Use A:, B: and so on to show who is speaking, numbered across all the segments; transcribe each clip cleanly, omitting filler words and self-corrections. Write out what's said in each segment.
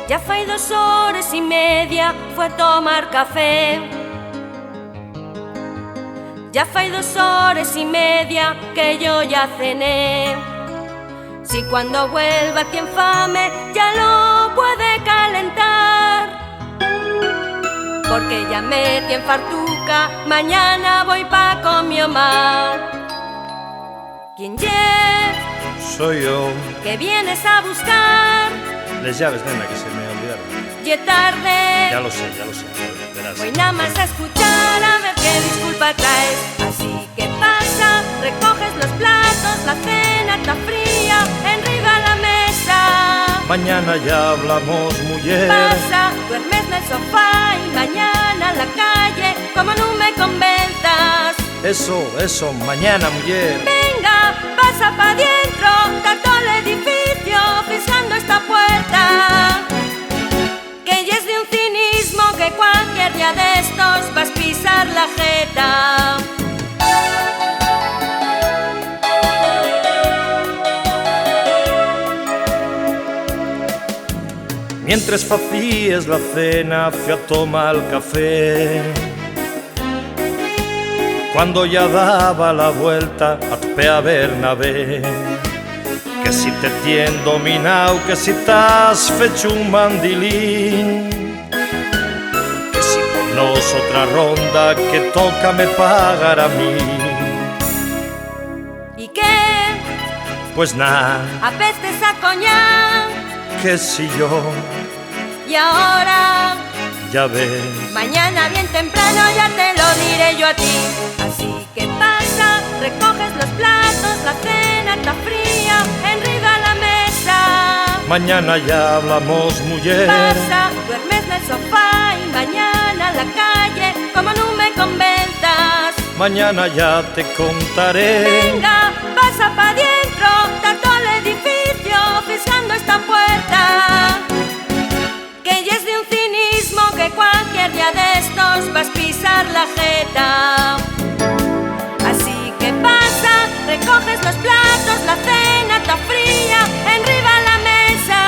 A: Ya fai 2 horas y media, fue a tomar café. Ya fai 2 horas y media que yo ya cené. Si cuando vuelva quien fame ya lo puede calentar, porque ya metí en fartuca, mañana voy pa' con mi Omar. ¿Quién es?
B: Soy yo.
A: ¿Qué vienes a buscar?
B: Las llaves, nena, que se me olvidaron.
A: Ya tarde.
B: Ya lo sé, verás.
A: Voy nada más a escuchar a ver qué disculpa traes. Así que pasa, recoges los platos, la cena está fría, enriba la mesa.
B: Mañana ya hablamos, mujer.
A: Pasa, duermes en el sofá y mañana en la calle, como no me convenzas.
B: Eso, mañana, mujer.
A: Venga, pasa pa' dentro, está todo el edificio pisando esta puerta. Que ya es de un cinismo que cualquier día de estos vas a pisar la jeta.
B: Mientras facías la cena, fui a tomar el café. Cuando ya daba la vuelta, atopé a Bernabé. Que si te tien dominado, que si t'has fecho un mandilín, que si por nos otra ronda, que toca me pagar a mí.
A: ¿Y qué?
B: Pues nada,
A: Apestes a coñac.
B: que si yo,
A: Y ahora,
B: ya ves.
A: mañana bien temprano ya te lo diré yo a ti. Así que pasa, recoges los platos, la cena está fría, enriba la mesa.
B: Mañana ya hablamos, mujer.
A: Pasa, duermes en el sofá y mañana en la calle, como no me convenzas.
B: Mañana ya te contaré.
A: Venga, pasa pa' dentro, está todo el edificio pisando esta puerta. Que ya es de un cinismo que cualquier día de estos vas a pisar la jeta. Así que pasa, recoges los platos, la cena está fría, enriba la mesa.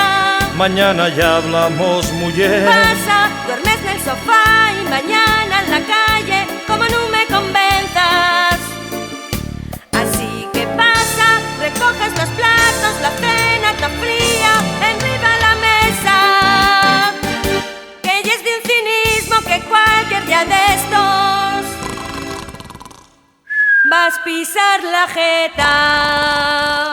B: Mañana ya hablamos, mujer.
A: Pasa, duermes en el sofá y mañana en la calle, como no me convenzas. Así que pasa, recoges los platos, la cena está fría, enriba la mesa. Que ya es de un cinismo que cualquier día de estos vas a pisar la jeta.